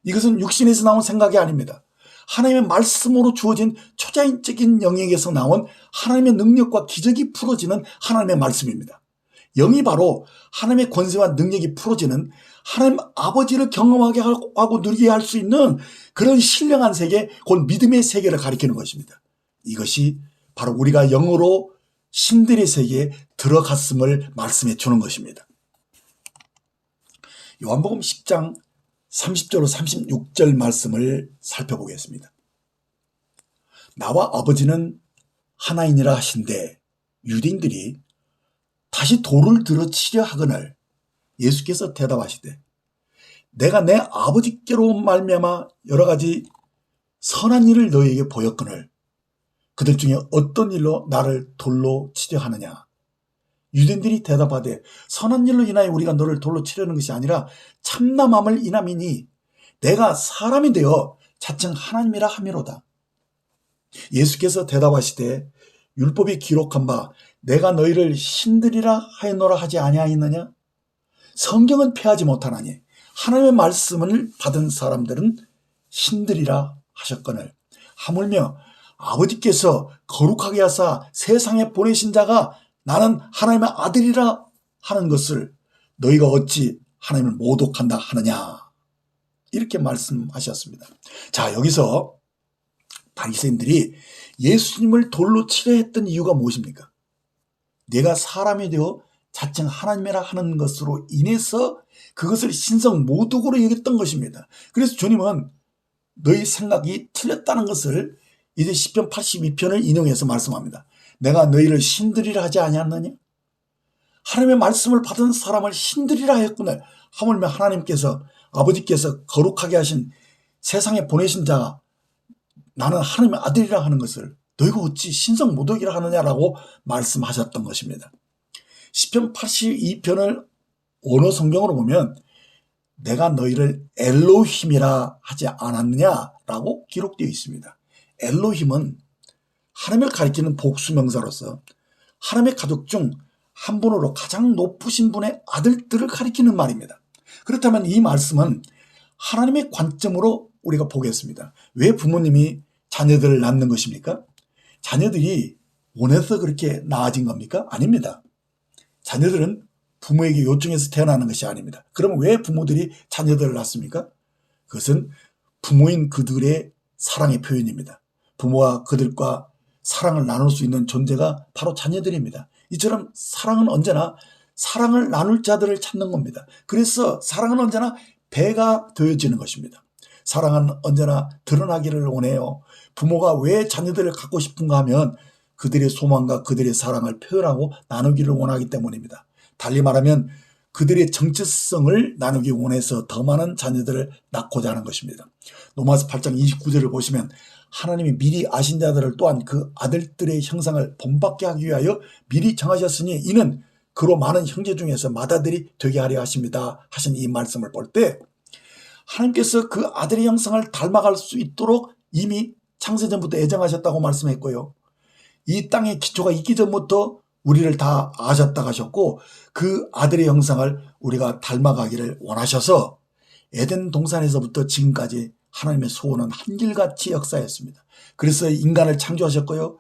이것은 육신에서 나온 생각이 아닙니다. 하나님의 말씀으로 주어진 초자연적인 영역에서 나온 하나님의 능력과 기적이 풀어지는 하나님의 말씀입니다. 영이 바로 하나님의 권세와 능력이 풀어지는 하나님 아버지를 경험하게 하고 누리게 할 수 있는 그런 신령한 세계, 곧 믿음의 세계를 가리키는 것입니다. 이것이 바로 우리가 영으로 신들의 세계에 들어갔음을 말씀해 주는 것입니다. 요한복음 10장 30절로 36절 말씀을 살펴보겠습니다. 나와 아버지는 하나이니라 하신대 유대인들이 다시 돌을 들어 치려 하거늘 예수께서 대답하시되 내가 내 아버지께로 말미암아 여러 가지 선한 일을 너희에게 보였거늘 그들 중에 어떤 일로 나를 돌로 치려 하느냐. 유대인들이 대답하되 선한 일로 인하여 우리가 너를 돌로 치려는 것이 아니라 참남함을 인함이니 내가 사람이 되어 자칭 하나님이라 함이로다. 예수께서 대답하시되 율법에 기록한 바 내가 너희를 신들이라 하였노라 하지 아니하였느냐. 성경은 폐하지 못하나니 하나님의 말씀을 받은 사람들은 신들이라 하셨거늘 하물며 아버지께서 거룩하게 하사 세상에 보내신 자가 나는 하나님의 아들이라 하는 것을 너희가 어찌 하나님을 모독한다 하느냐. 이렇게 말씀하셨습니다. 자, 여기서 바리새인들이 예수님을 돌로 치려 했던 이유가 무엇입니까? 내가 사람이 되어 자칭 하나님이라 하는 것으로 인해서 그것을 신성 모독으로 여겼던 것입니다. 그래서 주님은 너희 생각이 틀렸다는 것을 이제 시편 82편을 인용해서 말씀합니다. 내가 너희를 신들이라 하지 아니었느냐? 하나님의 말씀을 받은 사람을 신들이라 했구나. 하물며 하나님께서 아버지께서 거룩하게 하신 세상에 보내신 자가 나는 하나님의 아들이라 하는 것을 너희가 어찌 신성 모독이라 하느냐라고 말씀하셨던 것입니다. 시편 82편을 원어 성경으로 보면 내가 너희를 엘로힘이라 하지 않았느냐라고 기록되어 있습니다. 엘로힘은 하나님을 가리키는 복수명사로서 하나님의 가족 중 한 분으로 가장 높으신 분의 아들들을 가리키는 말입니다. 그렇다면 이 말씀은 하나님의 관점으로 우리가 보겠습니다. 왜 부모님이 자녀들을 낳는 것입니까? 자녀들이 원해서 그렇게 낳아진 겁니까? 아닙니다. 자녀들은 부모에게 요청해서 태어나는 것이 아닙니다. 그럼 왜 부모들이 자녀들을 낳습니까? 그것은 부모인 그들의 사랑의 표현입니다. 부모와 그들과 사랑을 나눌 수 있는 존재가 바로 자녀들입니다. 이처럼 사랑은 언제나 사랑을 나눌 자들을 찾는 겁니다. 그래서 사랑은 언제나 배가 되어지는 것입니다. 사랑은 언제나 드러나기를 원해요. 부모가 왜 자녀들을 갖고 싶은가 하면 그들의 소망과 그들의 사랑을 표현하고 나누기를 원하기 때문입니다. 달리 말하면 그들의 정체성을 나누기 원해서 더 많은 자녀들을 낳고자 하는 것입니다. 로마서 8장 29절을 보시면 하나님이 미리 아신 자들을 또한 그 아들들의 형상을 본받게 하기 위하여 미리 정하셨으니 이는 그로 많은 형제 중에서 맏아들이 되게 하려 하십니다 하신 이 말씀을 볼 때 하나님께서 그 아들의 형상을 닮아갈 수 있도록 이미 창세전부터 애정하셨다고 말씀했고요. 이 땅의 기초가 있기 전부터 우리를 다 아셨다고 하셨고 그 아들의 형상을 우리가 닮아가기를 원하셔서 에덴 동산에서부터 지금까지 하나님의 소원은 한결같이 역사했습니다. 그래서 인간을 창조하셨고요.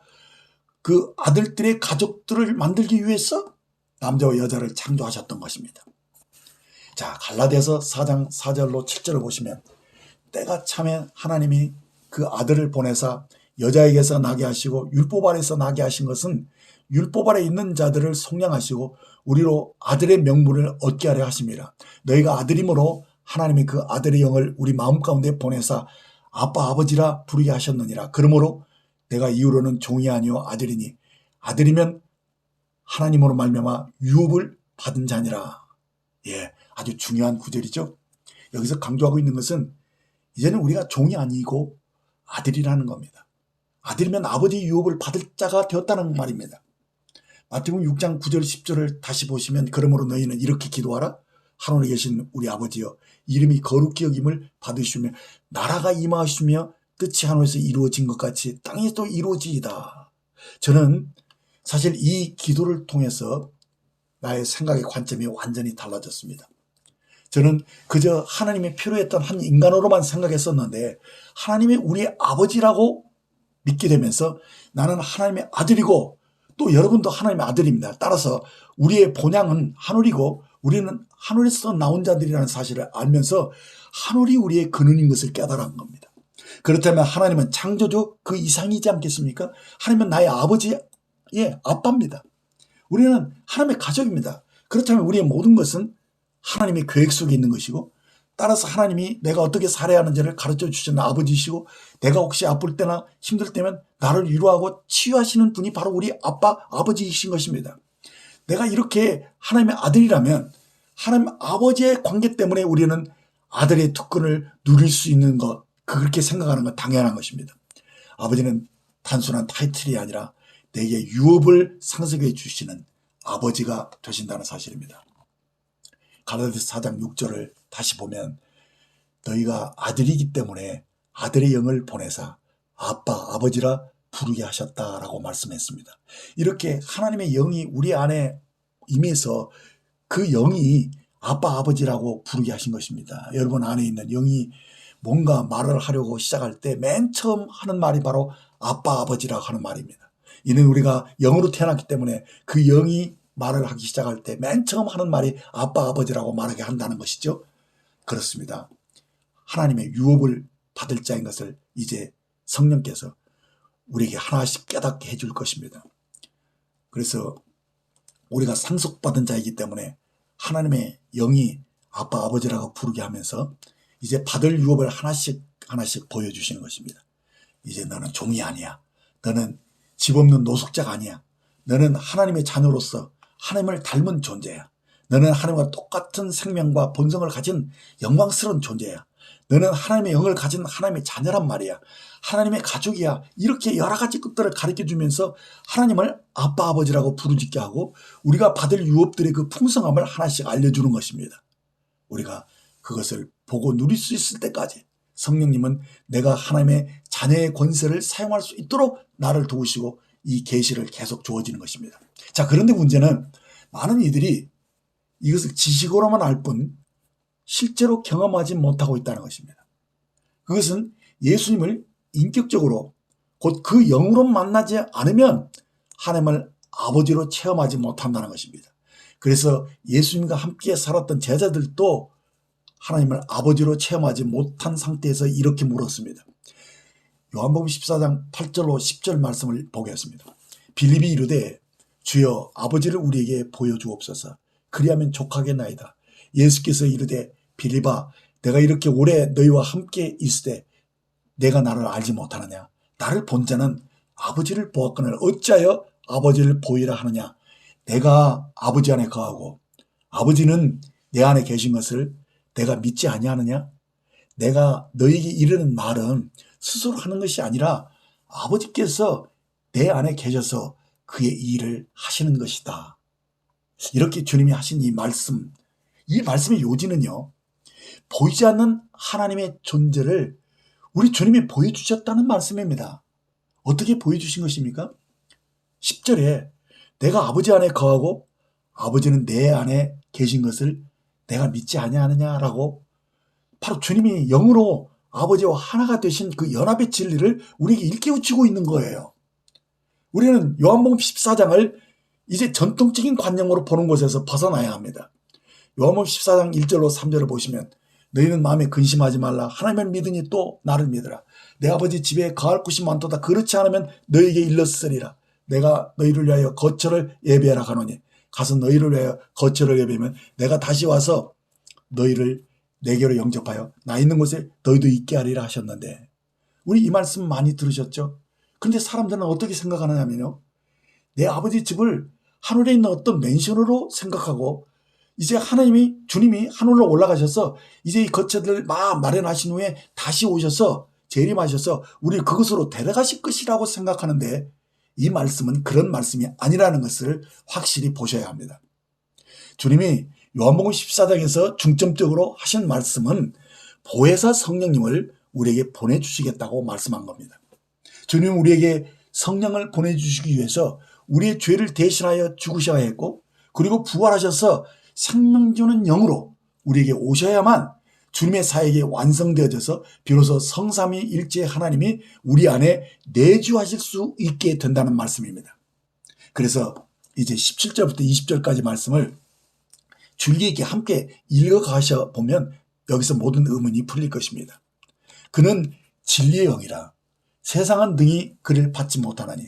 그 아들들의 가족들을 만들기 위해서 남자와 여자를 창조하셨던 것입니다. 자, 갈라디아서 4장 4절로 7절을 보시면 때가 차면 하나님이 그 아들을 보내사 여자에게서 나게 하시고 율법 아래서 나게 하신 것은 율법 아래 있는 자들을 속량하시고 우리로 아들의 명분을 얻게 하려 하심이라. 너희가 아들이므로 하나님이 그 아들의 영을 우리 마음 가운데 보내사 아빠 아버지라 부르게 하셨느니라. 그러므로 내가 이후로는 종이 아니요 아들이니 아들이면 하나님으로 말미암아 유업을 받은 자니라. 예, 아주 중요한 구절이죠. 여기서 강조하고 있는 것은 이제는 우리가 종이 아니고 아들이라는 겁니다. 아들이면 아버지 유업을 받을 자가 되었다는 말입니다. 마태복음 6장 9절 10절을 다시 보시면 그러므로 너희는 이렇게 기도하라. 하늘에 계신 우리 아버지여 이름이 거룩히 여김을 받으시며 나라가 임하시며 뜻이 하늘에서 이루어진 것 같이 땅에서도 이루어지이다. 저는 사실 이 기도를 통해서 나의 생각의 관점이 완전히 달라졌습니다. 저는 그저 하나님이 필요했던 한 인간으로만 생각했었는데 하나님이 우리의 아버지라고 믿게 되면서 나는 하나님의 아들이고 또 여러분도 하나님의 아들입니다. 따라서 우리의 본향은 하늘이고 우리는 하늘에서 나온 자들이라는 사실을 알면서 하늘이 우리의 근원인 것을 깨달은 겁니다. 그렇다면 하나님은 창조주 그 이상이지 않겠습니까? 하나님은 나의 아버지의 아빠입니다. 우리는 하나님의 가족입니다. 그렇다면 우리의 모든 것은 하나님의 계획 속에 있는 것이고, 따라서 하나님이 내가 어떻게 살아야 하는지를 가르쳐 주시는 아버지시고, 내가 혹시 아플 때나 힘들 때면 나를 위로하고 치유하시는 분이 바로 우리 아버지이신 것입니다. 내가 이렇게 하나님의 아들이라면 하나님 아버지의 관계 때문에 우리는 아들의 특권을 누릴 수 있는 것, 그렇게 생각하는 건 당연한 것입니다. 아버지는 단순한 타이틀이 아니라 내게 유업을 상속해 주시는 아버지가 되신다는 사실입니다. 갈라디아서 4장 6절을 다시 보면 너희가 아들이기 때문에 아들의 영을 보내사 아빠, 아버지라 부르게 하셨다라고 말씀했습니다. 이렇게 하나님의 영이 우리 안에 임해서 그 영이 아빠, 아버지라고 부르게 하신 것입니다. 여러분 안에 있는 영이 뭔가 말을 하려고 시작할 때 맨 처음 하는 말이 바로 아빠, 아버지라고 하는 말입니다. 이는 우리가 영으로 태어났기 때문에 그 영이 말을 하기 시작할 때 맨 처음 하는 말이 아빠, 아버지라고 말하게 한다는 것이죠. 그렇습니다. 하나님의 유업을 받을 자인 것을 이제 성령께서 우리에게 하나씩 깨닫게 해줄 것입니다. 그래서 우리가 상속받은 자이기 때문에 하나님의 영이 아빠, 아버지라고 부르게 하면서 이제 받을 유업을 하나씩 보여주시는 것입니다. 이제 너는 종이 아니야. 너는 집 없는 노숙자가 아니야. 너는 하나님의 자녀로서 하나님을 닮은 존재야. 너는 하나님과 똑같은 생명과 본성을 가진 영광스러운 존재야. 너는 하나님의 영을 가진 하나님의 자녀란 말이야. 하나님의 가족이야. 이렇게 여러 가지 것들을 가르쳐주면서 하나님을 아빠, 아버지라고 부르짖게 하고 우리가 받을 유업들의 그 풍성함을 하나씩 알려주는 것입니다. 우리가 그것을 보고 누릴 수 있을 때까지 성령님은 내가 하나님의 자녀의 권세를 사용할 수 있도록 나를 도우시고 이 계시를 계속 주어지는 것입니다. 자, 그런데 문제는 많은 이들이 이것을 지식으로만 알 뿐 실제로 경험하지 못하고 있다는 것입니다. 그것은 예수님을 인격적으로 곧 그 영으로 만나지 않으면 하나님을 아버지로 체험하지 못한다는 것입니다. 그래서 예수님과 함께 살았던 제자들도 하나님을 아버지로 체험하지 못한 상태에서 이렇게 물었습니다. 요한복음 14장 8절로 10절 말씀을 보겠습니다. 빌립이 이르되 주여 아버지를 우리에게 보여주옵소서. 그리하면 족하겠나이다. 예수께서 이르되 빌립아 내가 이렇게 오래 너희와 함께 있으되 내가 나를 알지 못하느냐. 나를 본 자는 아버지를 보았거늘 어찌하여 아버지를 보이라 하느냐. 내가 아버지 안에 거하고 아버지는 내 안에 계신 것을 내가 믿지 아니하느냐. 내가 너희에게 이르는 말은 스스로 하는 것이 아니라 아버지께서 내 안에 계셔서 그의 일을 하시는 것이다. 이렇게 주님이 하신 이 말씀의 요지는요, 보이지 않는 하나님의 존재를 우리 주님이 보여주셨다는 말씀입니다. 어떻게 보여주신 것입니까? 10절에 내가 아버지 안에 거하고 아버지는 내 안에 계신 것을 내가 믿지 아니하느냐라고 바로 주님이 영으로 아버지와 하나가 되신 그 연합의 진리를 우리에게 일깨우치고 있는 거예요. 우리는 요한복음 14장을 이제 전통적인 관념으로 보는 것에서 벗어나야 합니다. 요한복음 14장 1절로 3절을 보시면 너희는 마음에 근심하지 말라. 하나님을 믿으니 또 나를 믿으라. 내 아버지 집에 거할 곳이 많도다. 그렇지 않으면 너희에게 일렀으리라. 내가 너희를 위하여 거처를 예비하라 하노니 가서 너희를 위하여 거처를 예비하면 내가 다시 와서 너희를 내게로 영접하여 나 있는 곳에 너희도 있게 하리라 하셨는데, 우리 이 말씀 많이 들으셨죠? 근데 사람들은 어떻게 생각하느냐면요, 내 아버지 집을 하늘에 있는 어떤 맨션으로 생각하고 이제 주님이 하늘로 올라가셔서 이제 이 거처들 막 마련하신 후에 다시 오셔서 재림하셔서 우리를 그것으로 데려가실 것이라고 생각하는데, 이 말씀은 그런 말씀이 아니라는 것을 확실히 보셔야 합니다. 주님이 요한복음 14장에서 중점적으로 하신 말씀은 보혜사 성령님을 우리에게 보내주시겠다고 말씀한 겁니다. 주님은 우리에게 성령을 보내주시기 위해서 우리의 죄를 대신하여 죽으셔야 했고, 그리고 부활하셔서 생명 주는 영으로 우리에게 오셔야만 주님의 사역이 완성되어져서 비로소 성삼위일체 하나님이 우리 안에 내주하실 수 있게 된다는 말씀입니다. 그래서 이제 17절부터 20절까지 말씀을 줄기있게 함께 읽어가셔 보면 여기서 모든 의문이 풀릴 것입니다. 그는 진리의 영이라 세상은 능히 그를 받지 못하나니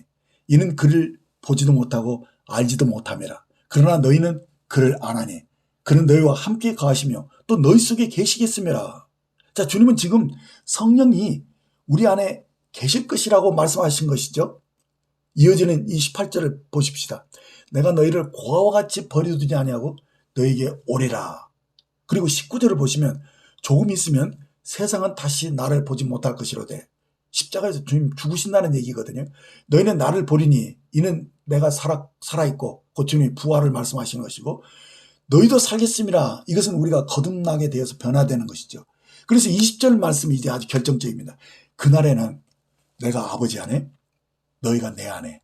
이는 그를 보지도 못하고 알지도 못함이라. 그러나 너희는 그를 아나니 그는 너희와 함께 거하시며 또 너희 속에 계시겠음이라. 자, 주님은 지금 성령이 우리 안에 계실 것이라고 말씀하신 것이죠. 이어지는 이 18절을 보십시다. 내가 너희를 고아와 같이 버려두지 아니하고 너에게 오리라. 그리고 19절을 보시면 조금 있으면 세상은 다시 나를 보지 못할 것이로되, 십자가에서 주님 죽으신다는 얘기거든요. 너희는 나를 보리니 이는 내가 살아있고 곧 주님이 부활을 말씀하시는 것이고 너희도 살겠음이라. 이것은 우리가 거듭나게 되어서 변화되는 것이죠. 그래서 20절 말씀이 이제 아주 결정적입니다. 그날에는 내가 아버지 안에 너희가 내 안에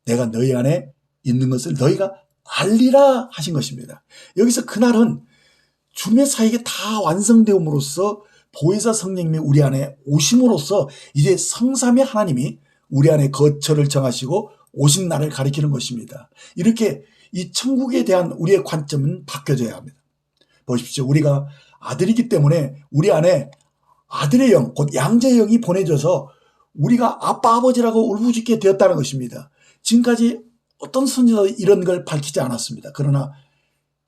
내가 너희 안에 있는 것을 너희가 알리라 하신 것입니다. 여기서 그날은 주님의 사역이 다 완성되음으로써 보혜사 성령님이 우리 안에 오심으로써 이제 성삼위 하나님이 우리 안에 거처를 정하시고 오신 날을 가리키는 것입니다. 이렇게 이 천국에 대한 우리의 관점은 바뀌어져야 합니다. 보십시오. 우리가 아들이기 때문에 우리 안에 아들의 영, 곧 양자의 영이 보내져서 우리가 아빠 아버지라고 울부짖게 되었다는 것입니다. 지금까지 어떤 선지자도 이런 걸 밝히지 않았습니다. 그러나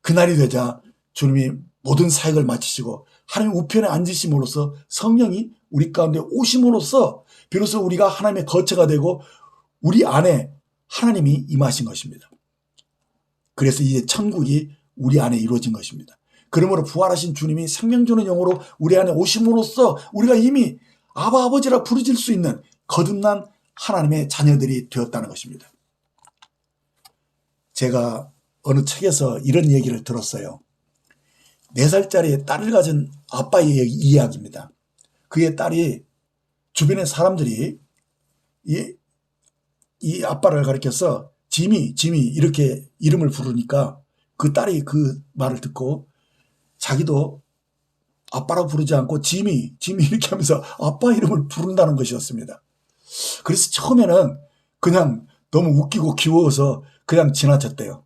그날이 되자 주님이 모든 사역을 마치시고 하나님 우편에 앉으심으로써 성령이 우리 가운데 오심으로써 비로소 우리가 하나님의 거처가 되고 우리 안에 하나님이 임하신 것입니다. 그래서 이제 천국이 우리 안에 이루어진 것입니다. 그러므로 부활하신 주님이 생명 주는 영으로 우리 안에 오심으로써 우리가 이미 아바 아버지라 부르질 수 있는 거듭난 하나님의 자녀들이 되었다는 것입니다. 제가 어느 책에서 이런 얘기를 들었어요. 4살짜리 딸을 가진 아빠의 이야기입니다. 그의 딸이 주변의 사람들이 이 아빠를 가리켜서 지미 이렇게 이름을 부르니까 그 딸이 그 말을 듣고 자기도 아빠라고 부르지 않고 지미 이렇게 하면서 아빠 이름을 부른다는 것이었습니다. 그래서 처음에는 그냥 너무 웃기고 귀여워서 그냥 지나쳤대요.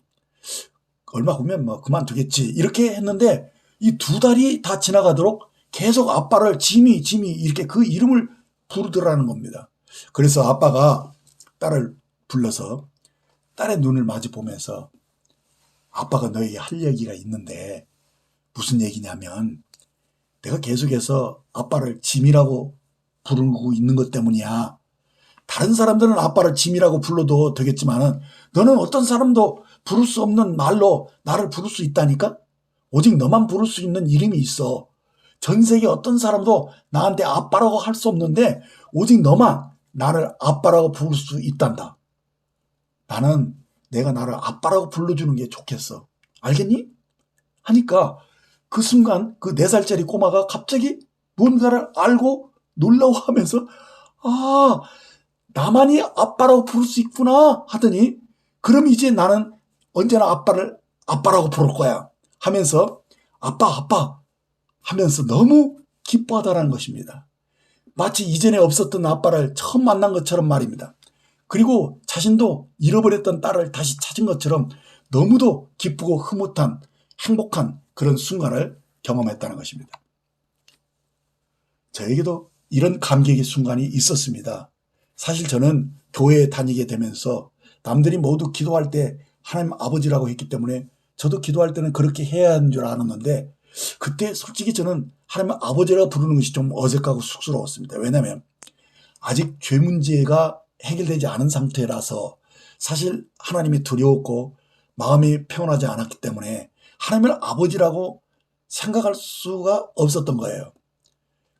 얼마 후면 뭐 그만두겠지 이렇게 했는데 이 2달이 다 지나가도록 계속 아빠를 지미 이렇게 그 이름을 부르더라는 겁니다. 그래서 아빠가 딸을 불러서 딸의 눈을 마주 보면서 아빠가 너에게 할 얘기가 있는데 무슨 얘기냐면 내가 계속해서 아빠를 짐이라고 부르고 있는 것 때문이야. 다른 사람들은 아빠를 짐이라고 불러도 되겠지만은 너는 어떤 사람도 부를 수 없는 말로 나를 부를 수 있다니까? 오직 너만 부를 수 있는 이름이 있어. 전 세계 어떤 사람도 나한테 아빠라고 할 수 없는데 오직 너만 나를 아빠라고 부를 수 있단다. 나는 내가 나를 아빠라고 불러주는 게 좋겠어. 알겠니? 하니까 그 순간 그 4살짜리 꼬마가 갑자기 뭔가를 알고 놀라워하면서 아, 나만이 아빠라고 부를 수 있구나 하더니 그럼 이제 나는 언제나 아빠를 아빠라고 부를 거야 하면서 아빠 하면서 너무 기뻐하다라는 것입니다. 마치 이전에 없었던 아빠를 처음 만난 것처럼 말입니다. 그리고 자신도 잃어버렸던 딸을 다시 찾은 것처럼 너무도 기쁘고 흐뭇한 행복한 그런 순간을 경험했다는 것입니다. 저에게도 이런 감격의 순간이 있었습니다. 사실 저는 교회에 다니게 되면서 남들이 모두 기도할 때 하나님 아버지라고 했기 때문에 저도 기도할 때는 그렇게 해야 하는 줄 알았는데 그때 솔직히 저는 하나님 아버지라고 부르는 것이 좀 어색하고 쑥스러웠습니다. 왜냐하면 아직 죄 문제가 해결되지 않은 상태라서 사실 하나님이 두려웠고 마음이 평온하지 않았기 때문에 하나님을 아버지라고 생각할 수가 없었던 거예요.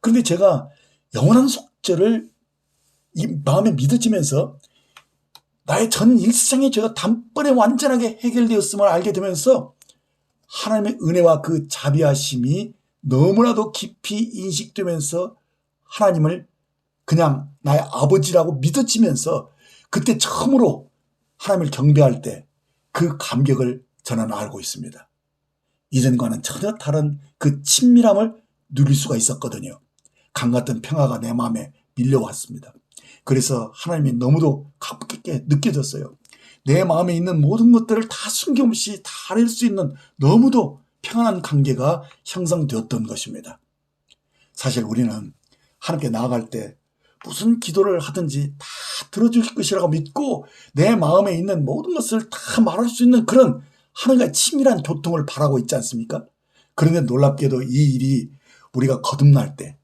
그런데 제가 영원한 속죄를 이 마음에 믿어지면서 나의 전 일생의 죄가 단번에 완전하게 해결되었음을 알게 되면서 하나님의 은혜와 그 자비하심이 너무나도 깊이 인식되면서 하나님을 그냥 나의 아버지라고 믿어지면서 그때 처음으로 하나님을 경배할 때 그 감격을 저는 알고 있습니다. 이전과는 전혀 다른 그 친밀함을 누릴 수가 있었거든요. 강 같은 평화가 내 마음에 밀려왔습니다. 그래서 하나님이 너무도 가깝게 느껴졌어요. 내 마음에 있는 모든 것들을 다 숨김없이 다 알 수 있는 너무도 평안한 관계가 형성되었던 것입니다. 사실 우리는 하나님께 나아갈 때 무슨 기도를 하든지 다 들어줄 것이라고 믿고 내 마음에 있는 모든 것을 다 말할 수 있는 그런 하나님과의 친밀한 교통을 바라고 있지 않습니까? 그런데 놀랍게도 이 일이 우리가 거듭날 때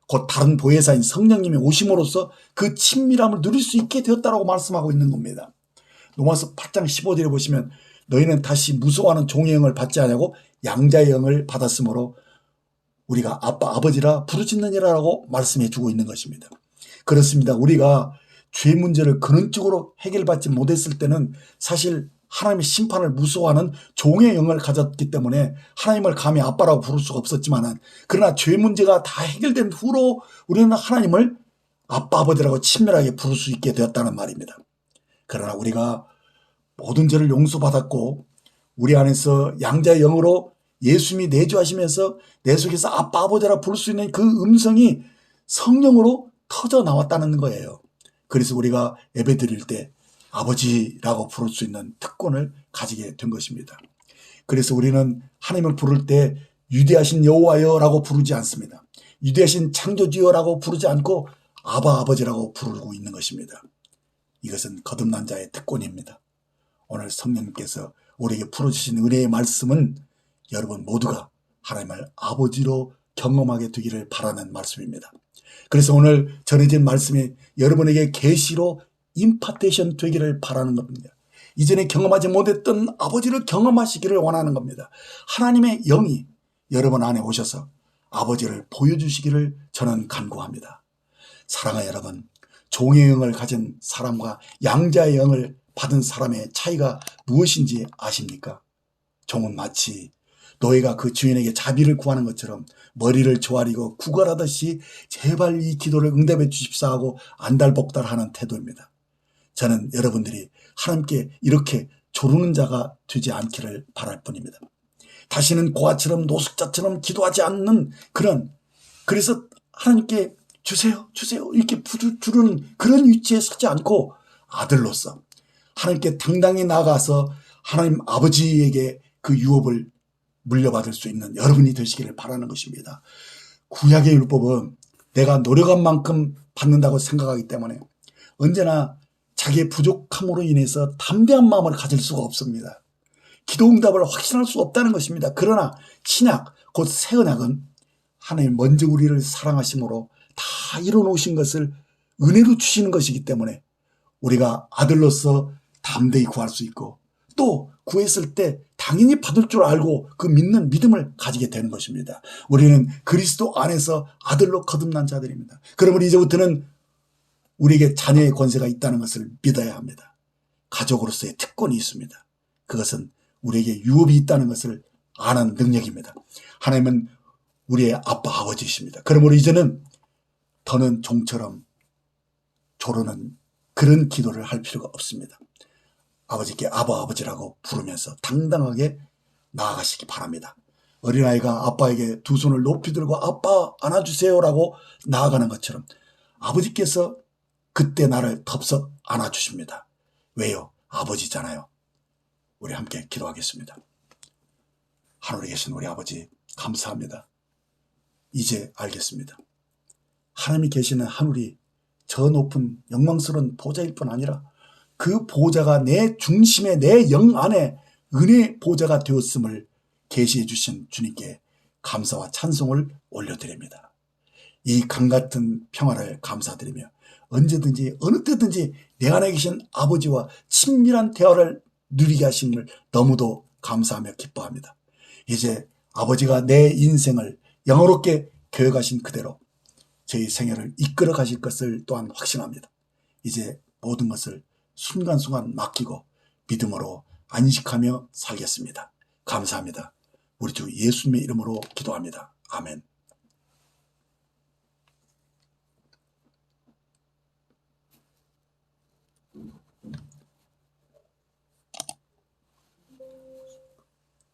곧 다른 보혜사인 성령님이 오심으로써 그 친밀함을 누릴 수 있게 되었다고 말씀하고 있는 겁니다. 로마서 8장 15절에 보시면 너희는 다시 무서워하는 종의 영을 받지 않냐고 양자의 영을 받았으므로 우리가 아빠 아버지라 부르짖느니라라고 말씀해 주고 있는 것입니다. 그렇습니다. 우리가 죄 문제를 근원적으로 해결받지 못했을 때는 사실 하나님의 심판을 무서워하는 종의 영을 가졌기 때문에 하나님을 감히 아빠라고 부를 수가 없었지만, 그러나 죄 문제가 다 해결된 후로 우리는 하나님을 아빠 아버지라고 친밀하게 부를 수 있게 되었다는 말입니다. 그러나 우리가 모든 죄를 용서받았고 우리 안에서 양자의 영으로 예수님이 내주하시면서 내 속에서 아빠 아버지라 부를 수 있는 그 음성이 성령으로 터져 나왔다는 거예요. 그래서 우리가 예배 드릴 때 아버지라고 부를 수 있는 특권을 가지게 된 것입니다. 그래서 우리는 하나님을 부를 때 위대하신 여호와여라고 부르지 않습니다. 위대하신 창조주여라고 부르지 않고 아바 아버지라고 부르고 있는 것입니다. 이것은 거듭난 자의 특권입니다. 오늘 성령님께서 우리에게 풀어주신 은혜의 말씀은 여러분 모두가 하나님을 아버지로 경험하게 되기를 바라는 말씀입니다. 그래서 오늘 전해진 말씀이 여러분에게 계시로 임파테이션 되기를 바라는 겁니다. 이전에 경험하지 못했던 아버지를 경험하시기를 원하는 겁니다. 하나님의 영이 여러분 안에 오셔서 아버지를 보여주시기를 저는 간구합니다. 사랑하는 여러분, 종의 영을 가진 사람과 양자의 영을 받은 사람의 차이가 무엇인지 아십니까? 종은 마치 노예가 그 주인에게 자비를 구하는 것처럼 머리를 조아리고 구걸하듯이 제발 이 기도를 응답해 주십사 하고 안달복달하는 태도입니다. 저는 여러분들이 하나님께 이렇게 조르는 자가 되지 않기를 바랄 뿐입니다. 다시는 고아처럼 노숙자처럼 기도하지 않는 그래서 하나님께 주세요 이렇게 주르는 그런 위치에 서지 않고 아들로서 하나님께 당당히 나아가서 하나님 아버지에게 그 유업을 물려받을 수 있는 여러분이 되시기를 바라는 것입니다. 구약의 율법은 내가 노력한 만큼 받는다고 생각하기 때문에 언제나 자기의 부족함으로 인해서 담대한 마음을 가질 수가 없습니다. 기도 응답을 확신할 수 없다는 것입니다. 그러나 신약 곧 새 언약은 하나님 먼저 우리를 사랑하심으로 다 이뤄놓으신 것을 은혜로 주시는 것이기 때문에 우리가 아들로서 담대히 구할 수 있고 또 구했을 때 당연히 받을 줄 알고 그 믿는 믿음을 가지게 되는 것입니다. 우리는 그리스도 안에서 아들로 거듭난 자들입니다. 그러므로 이제부터는 우리에게 자녀의 권세가 있다는 것을 믿어야 합니다. 가족으로서의 특권이 있습니다. 그것은 우리에게 유업이 있다는 것을 아는 능력입니다. 하나님은 우리의 아빠 아버지이십니다. 그러므로 이제는 더는 종처럼 조르는 그런 기도를 할 필요가 없습니다. 아버지께 아바 아버지라고 부르면서 당당하게 나아가시기 바랍니다. 어린아이가 아빠에게 두 손을 높이 들고 아빠 안아주세요라고 나아가는 것처럼 아버지께서 그때 나를 덥석 안아주십니다. 왜요? 아버지잖아요. 우리 함께 기도하겠습니다. 하늘에 계신 우리 아버지 감사합니다. 이제 알겠습니다. 하나님이 계시는 하늘이 저 높은 영광스러운 보좌일 뿐 아니라 그 보좌가 내 중심에 내 영 안에 은혜의 보좌가 되었음을 계시해 주신 주님께 감사와 찬송을 올려드립니다. 이 강같은 평화를 감사드리며 언제든지 어느 때든지 내 안에 계신 아버지와 친밀한 대화를 누리게 하심을 너무도 감사하며 기뻐합니다. 이제 아버지가 내 인생을 영원롭게 계획하신 그대로 저희 생애를 이끌어 가실 것을 또한 확신합니다. 이제 모든 것을 순간순간 맡기고 믿음으로 안식하며 살겠습니다. 감사합니다. 우리 주 예수님의 이름으로 기도합니다. 아멘.